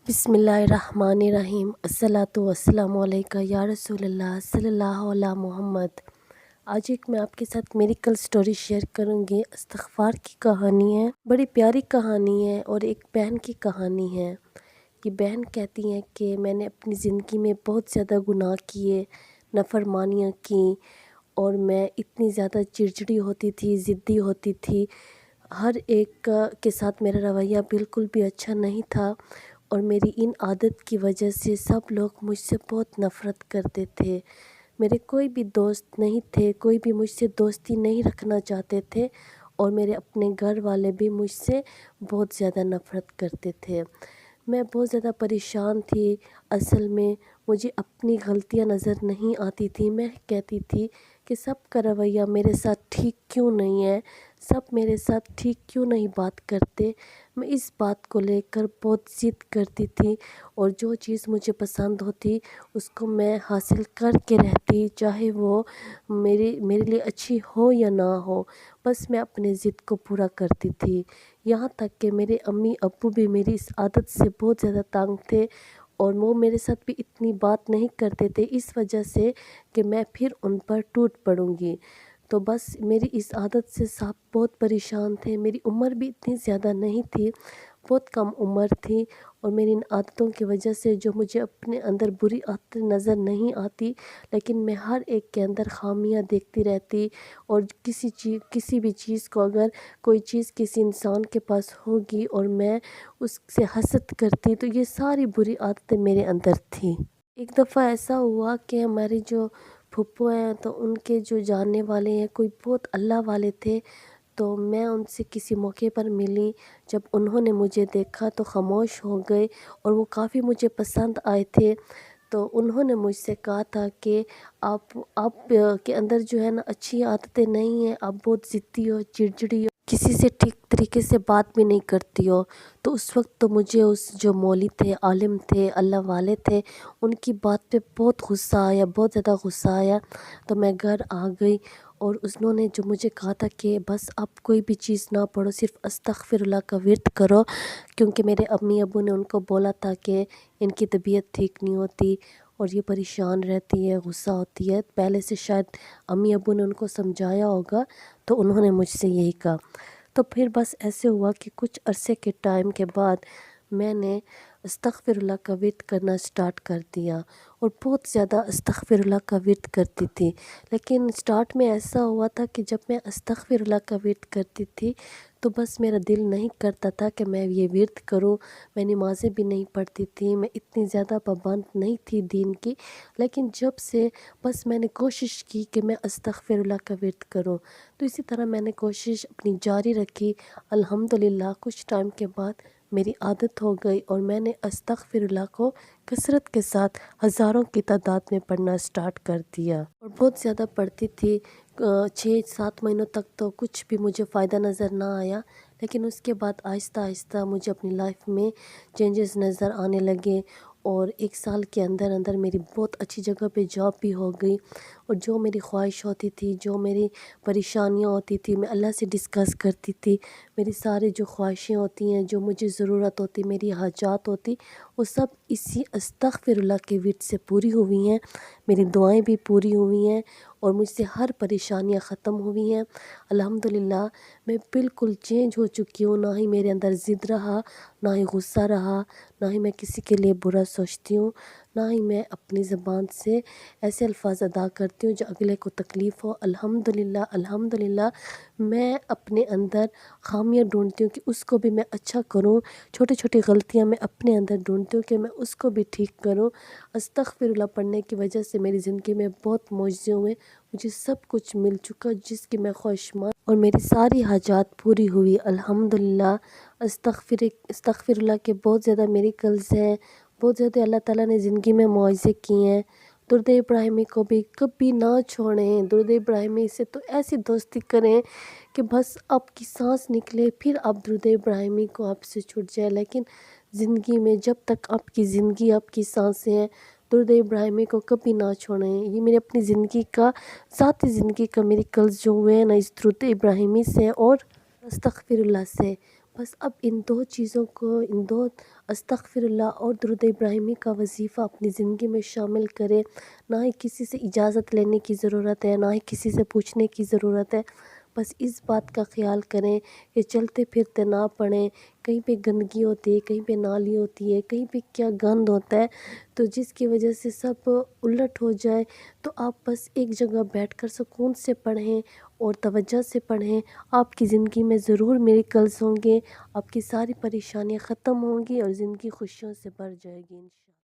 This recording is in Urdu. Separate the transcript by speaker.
Speaker 1: بسم اللہ الرحمن الرحیم۔ الصلاۃ والسلام علیکہ یا رسول اللہ صلی اللہ علیہ محمد۔ آج میں آپ کے ساتھ میریکل سٹوری شیئر کروں گی۔ استغفار کی کہانی ہے، بڑی پیاری کہانی ہے اور ایک بہن کی کہانی ہے۔ یہ بہن کہتی ہیں کہ میں نے اپنی زندگی میں بہت زیادہ گناہ کیے، نافرمانیاں کیں، اور میں اتنی زیادہ چڑچڑی ہوتی تھی، ضدی ہوتی تھی۔ ہر ایک کے ساتھ میرا رویہ بالکل بھی اچھا نہیں تھا، اور میری ان عادت کی وجہ سے سب لوگ مجھ سے بہت نفرت کرتے تھے۔ میرے کوئی بھی دوست نہیں تھے، کوئی بھی مجھ سے دوستی نہیں رکھنا چاہتے تھے، اور میرے اپنے گھر والے بھی مجھ سے بہت زیادہ نفرت کرتے تھے۔ میں بہت زیادہ پریشان تھی۔ اصل میں مجھے اپنی غلطیاں نظر نہیں آتی تھی۔ میں کہتی تھی کہ سب کا رویہ میرے ساتھ ٹھیک کیوں نہیں ہے، سب میرے ساتھ ٹھیک کیوں نہیں بات کرتے۔ میں اس بات کو لے کر بہت ضد کرتی تھی، اور جو چیز مجھے پسند ہوتی اس کو میں حاصل کر کے رہتی، چاہے وہ میرے لیے اچھی ہو یا نہ ہو، بس میں اپنے ضد کو پورا کرتی تھی۔ یہاں تک کہ میرے امی ابو بھی میری اس عادت سے بہت زیادہ تنگ تھے، اور وہ میرے ساتھ بھی اتنی بات نہیں کرتے تھے، اس وجہ سے کہ میں پھر ان پر ٹوٹ پڑوں گی۔ تو بس میری اس عادت سے سب بہت پریشان تھے۔ میری عمر بھی اتنی زیادہ نہیں تھی، بہت کم عمر تھی، اور میری ان عادتوں کی وجہ سے جو مجھے اپنے اندر بری عادتیں نظر نہیں آتی، لیکن میں ہر ایک کے اندر خامیاں دیکھتی رہتی، اور کسی بھی چیز کو، اگر کوئی چیز کسی انسان کے پاس ہوگی اور میں اس سے حسد کرتی، تو یہ ساری بری عادتیں میرے اندر تھیں۔ ایک دفعہ ایسا ہوا کہ ہماری جو پھپھو ہیں، تو ان کے جو جاننے والے ہیں، کوئی بہت اللہ والے تھے، تو میں ان سے کسی موقع پر ملی۔ جب انہوں نے مجھے دیکھا تو خاموش ہو گئے، اور وہ کافی مجھے پسند آئے تھے۔ تو انہوں نے مجھ سے کہا تھا کہ آپ کے اندر جو ہے نا اچھی عادتیں نہیں ہیں، آپ بہت ضدی ہو، چڑچڑی ہو، کسی سے ٹھیک طریقے سے بات بھی نہیں کرتی ہو۔ تو اس وقت تو مجھے اس جو مولوی تھے، عالم تھے، اللہ والے تھے، ان کی بات پہ بہت غصہ آیا، بہت زیادہ غصہ آیا۔ تو میں گھر آ گئی، اور انہوں نے جو مجھے کہا تھا کہ بس آپ کوئی بھی چیز نہ پڑھو، صرف استغفر اللہ کا ورد کرو، کیونکہ میرے امی ابو نے ان کو بولا تھا کہ ان کی طبیعت ٹھیک نہیں ہوتی، اور یہ پریشان رہتی ہے، غصہ ہوتی ہے۔ پہلے سے شاید امی ابو نے ان کو سمجھایا ہوگا، تو انہوں نے مجھ سے یہی کہا۔ تو پھر بس ایسے ہوا کہ کچھ عرصے کے ٹائم کے بعد میں نے استغفر اللہ کا ورد کرنا سٹارٹ کر دیا، اور بہت زیادہ استغفر اللہ کا ورد کرتی تھی۔ لیکن سٹارٹ میں ایسا ہوا تھا کہ جب میں استغفر اللہ کا ورد کرتی تھی، تو بس میرا دل نہیں کرتا تھا کہ میں یہ ورد کروں۔ میں نمازیں بھی نہیں پڑھتی تھی، میں اتنی زیادہ پابند نہیں تھی دین کی، لیکن جب سے بس میں نے کوشش کی کہ میں استغفر اللہ کا ورد کروں، تو اسی طرح میں نے کوشش اپنی جاری رکھی۔ الحمدللہ کچھ ٹائم کے بعد میری عادت ہو گئی، اور میں نے استغفر اللہ کو کثرت کے ساتھ ہزاروں کی تعداد میں پڑھنا سٹارٹ کر دیا، اور بہت زیادہ پڑھتی تھی۔ 6-7 مہینوں تک تو کچھ بھی مجھے فائدہ نظر نہ آیا، لیکن اس کے بعد آہستہ آہستہ مجھے اپنی لائف میں چینجز نظر آنے لگے، اور 1 سال کے اندر اندر میری بہت اچھی جگہ پہ جاب بھی ہو گئی، اور جو میری خواہش ہوتی تھی، جو میری پریشانیاں ہوتی تھی، میں اللہ سے ڈسکس کرتی تھی۔ میری ساری جو خواہشیں ہوتی ہیں، جو مجھے ضرورت ہوتی، میری حاجات ہوتی، وہ سب اسی استغفر اللہ کے ورد سے پوری ہوئی ہیں۔ میری دعائیں بھی پوری ہوئی ہیں، اور مجھ سے ہر پریشانیاں ختم ہوئی ہیں۔ الحمدللہ میں بالکل چینج ہو چکی ہوں، نہ ہی میرے اندر ضد رہا، نہ ہی غصہ رہا، نہ ہی میں کسی کے لیے برا سوچتی ہوں، نہ ہی میں اپنی زبان سے ایسے الفاظ ادا کرتی ہوں جو اگلے کو تکلیف ہو۔ الحمدللہ الحمدللہ میں اپنے اندر خامیاں ڈھونڈتی ہوں کہ اس کو بھی میں اچھا کروں، چھوٹی چھوٹی غلطیاں میں اپنے اندر ڈھونڈتی ہوں کہ میں اس کو بھی ٹھیک کروں۔ استغفر اللہ پڑھنے کی وجہ سے میری زندگی میں بہت معجزے ہوئے، مجھے سب کچھ مل چکا جس کی میں خواہشمند، اور میری ساری حاجات پوری ہوئی الحمدللہ۔ استغفر اللہ کے بہت زیادہ میریکلز ہیں، بہت زیادہ اللہ تعالیٰ نے زندگی میں معجزے کیے ہیں۔ درود ابراہیمی کو بھی کبھی نہ چھوڑیں، درود ابراہیمی سے تو ایسی دوستی کریں کہ بس آپ کی سانس نکلے پھر آپ درود ابراہیمی کو آپ سے چھوٹ جائے، لیکن زندگی میں جب تک آپ کی زندگی، آپ کی سانسیں ہیں، درود ابراہیمی کو کبھی نہ چھوڑیں۔ یہ میری اپنی زندگی کا، ذاتی زندگی کا میریکلز جو ہوئے ہیں نا، اس درود ابراہیمی سے اور استغفر اللہ سے۔ بس اب ان دو چیزوں کو، ان دو استغفر اللہ اور درود ابراہیمی کا وظیفہ اپنی زندگی میں شامل کریں۔ نہ ہی کسی سے اجازت لینے کی ضرورت ہے، نہ ہی کسی سے پوچھنے کی ضرورت ہے۔ بس اس بات کا خیال کریں کہ چلتے پھرتے نہ پڑیں، کہیں پہ گندگی ہوتی ہے، کہیں پہ نالی ہوتی ہے، کہیں پہ کیا گند ہوتا ہے، تو جس کی وجہ سے سب الٹ ہو جائے۔ تو آپ بس ایک جگہ بیٹھ کر سکون سے پڑھیں اور توجہ سے پڑھیں۔ آپ کی زندگی میں ضرور میریکلز ہوں گے، آپ کی ساری پریشانیاں ختم ہوں گی اور زندگی خوشیوں سے بھر جائے گی انشاءاللہ۔